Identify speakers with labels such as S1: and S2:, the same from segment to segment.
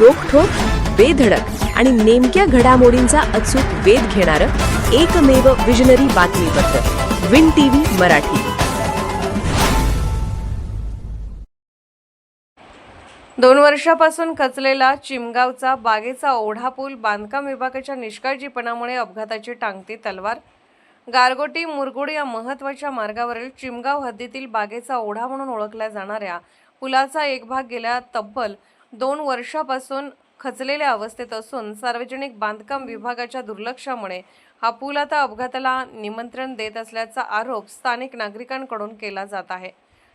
S1: रोखठोक, बेधडक आणि नेमक्या घडामोडींचा अचूक वेध घेणारं एकमेव विजनरी बातमीपत्र विन टीव्ही मराठी.
S2: 2 वर्षापासून खचलेला चिमगावचा बागेचा ओढा पूल बांधकाम विभागाच्या निष्काळजीपणामुळे अपघाताची टांगती तलवार. गारगोटी मुरगुड या महत्त्वाच्या मार्गावरील चिमगाव हद्दीतील बागेचा ओढा म्हणून ओळखल्या जाणाऱ्या पुलाचा एक भाग गेल्या तब्बल 2 वर्षापासून खचलेल्या अवस्थेत असून सार्वजनिक बांधकाम विभागाच्या दुर्लक्षामुळे हा पूल आता अपघाताला निमंत्रण देत असल्याचा आरोप स्थानिक नागरिकांकडून केला जात आहे.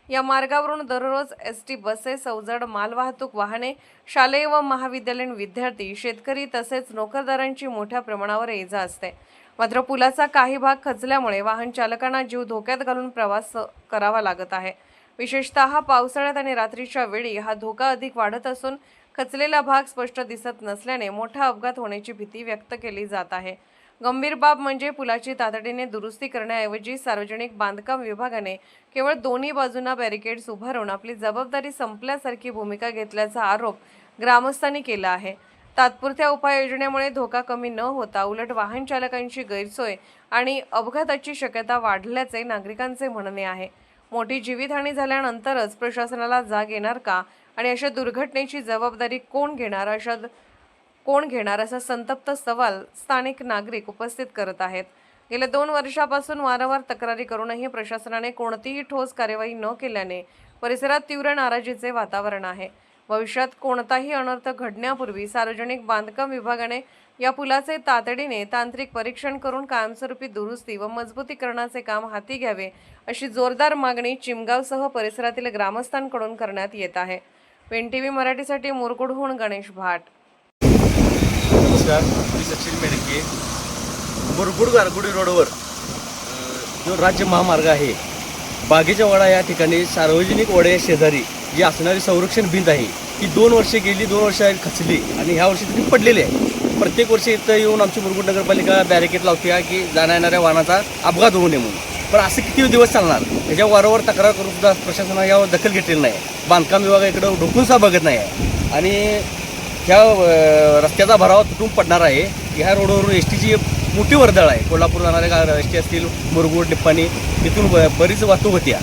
S2: या मार्गावरून दररोज एसटी बसेस, अवजड मालवाहतूक वाहने, शालेय व महाविद्यालयीन विद्यार्थी, शेतकरी तसेच नोकरदारांची मोठ्या प्रमाणावर ये-जा असते. मात्र पुलाचा काही भाग खचल्यामुळे वाहन चालकांना जीव धोक्यात घालून प्रवास करावा लागत आहे. विशेषतः पावसाळ्यात आणि रात्रीच्या वेळी हा धोका अधिक वाढत असून खचलेला भाग स्पष्ट दिसत नसल्याने मोठा अपघात होण्याची भीती व्यक्त केली जात आहे. गंभीर बाब म्हणजे पुलाची तातडीने दुरुस्ती करण्याऐवजी सार्वजनिक बांधकाम विभागाने केवळ दोन्ही बाजूंना बॅरिकेड्स उभारून आपली जबाबदारी संपल्यासारखी भूमिका घेतल्याचा आरोप ग्रामस्थांनी केला आहे. तात्पुरत्या उपाययोजनेमुळे धोका कमी न होता उलट वाहन चालकांची गैरसोय आणि अपघाताची शक्यता वाढल्याचे नागरिकांचे म्हणणे आहे. मोठी जीवितहानी झाल्यानंतरच प्रशासनाला जाग येणार का आणि अशा दुर्घटनेची जबाबदारी कोण घेणार असा संतप्त सवाल स्थानिक नागरिक उपस्थित करत आहेत. गेल्या 2 वर्षापासून वारंवार तक्रारी करूनही प्रशासनाने कोणतीही ठोस कार्यवाही न केल्याने परिसरात तीव्र नाराजीचे वातावरण आहे. भविष्यात कोणताही अनर्थ घडण्यापूर्वी सार्वजनिक बांधकाम विभागाने या पुलाचे तातडीने तांत्रिक परीक्षण करून कायमस्वरूपी दुरुस्ती व मजबूतीकरणाचे काम हाती घ्यावे अशी जोरदार मागणी चिमगावसह परिसरातील ग्रामस्थांकडून करण्यात येत आहे. विन टीव्ही मराठीसाठी मुरगुडहून गणेश भाट.
S3: नमस्कार, मी सचिन मेडके. मुरगुड गारगोटी रोडवर जो राज्य महामार्ग आहे, बागेचा ओढा या ठिकाणी सार्वजनिक ओढ्या शेजारी जी असणारी संरक्षण भिंत आहे ती 2 वर्षे गेली, 2 वर्ष खचली आणि ह्या वर्षी ती पडलेली आहे. प्रत्येक वर्षी इथं येऊन आमची मुरगुड नगरपालिका बॅरिकेड लावते की जाण्या येणाऱ्या वाहनाचा अपघात होऊ नये म्हणून. पण असं किती दिवस चालणार? याच्या वारंवार तक्रार करून सुद्धा प्रशासनानं यावर दखल घेतलेली नाही. बांधकाम विभागाकडे ढोकून सुद्धा बघत नाही आहे आणि ह्या रस्त्याचा भराव तुटून पडणार आहे. ह्या रोडवरून एस टीची मोठी वर्दळ आहे. कोल्हापूर जाणाऱ्या एस टी असतील, मुरगुड, निप्पाणी इथून बरीच वाहतूक होती.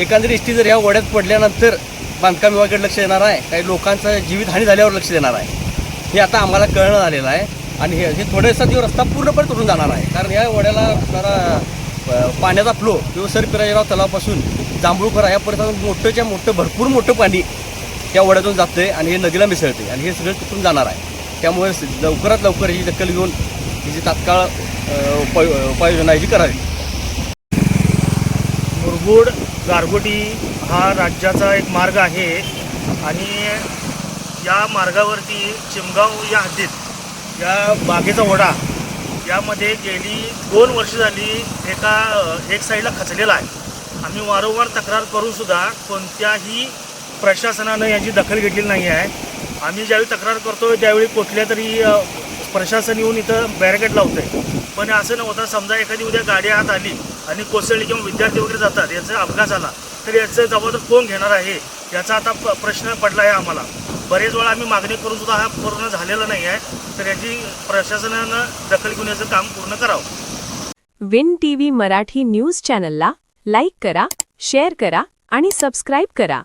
S3: एखादी एस टी जर ह्या ओढ्यात पडल्यानंतर बांधकाम विभागाकडे लक्ष देणार आहे, काही लोकांचं जीवितहानी झाल्यावर लक्ष देणार आहे, हे आता आम्हाला कळणं झालेलं आहे. आणि हे थोड्या दिवसात रस्ता पूर्णपणे तुटून जाणार आहे. कारण या ओढ्याला असणारा पाण्याचा फ्लो किंवा सरपिराजीराव तलावापासून जांभूळखोरा या परिसरात मोठं भरपूर मोठं पाणी त्या ओढ्यातून जातं आहे आणि हे नदीला मिसळते आणि हे सगळं तिथून जाणार आहे. त्यामुळे लवकरात लवकर ही दखल घेऊन हिची तात्काळ उपाययोजना याची करावी.
S4: मुरगुड गारगोटी हा राज्याचा एक मार्ग आहे आणि या मार्गावरती चिमगाव या हद्दीत या बागेचा ओढा यामध्ये गेली 2 वर्ष झाली एक साईडला खचलेला आहे. आम्ही वारंवार तक्रार करूनसुद्धा कोणत्याही प्रशासनानं याची दखल घेतलेली नाही आहे. आम्ही ज्यावेळी तक्रार करतो त्यावेळी कुठल्या तरी प्रशासन येऊन इथं बॅरिकेड लावतं आहे. पण असं न होता समजा एखादी उद्या गाडी आत आली आणि कोसळली किंवा विद्यार्थी वगैरे जातात, याचा अपघात झाला तर याचं जबाबदार कोण घेणार आहे याचा आता प्रश्न पडला आहे आम्हाला. बरेच वेळा आम्ही मागणी करूनसुद्धा हा पूर्ण झालेला नाही आहे. तर याची प्रशासनानं दखल घेऊन याचं काम पूर्ण करावं.
S1: विन टीव्ही मराठी न्यूज चॅनलला लाईक करा, शेअर करा आणि सबस्क्राईब करा.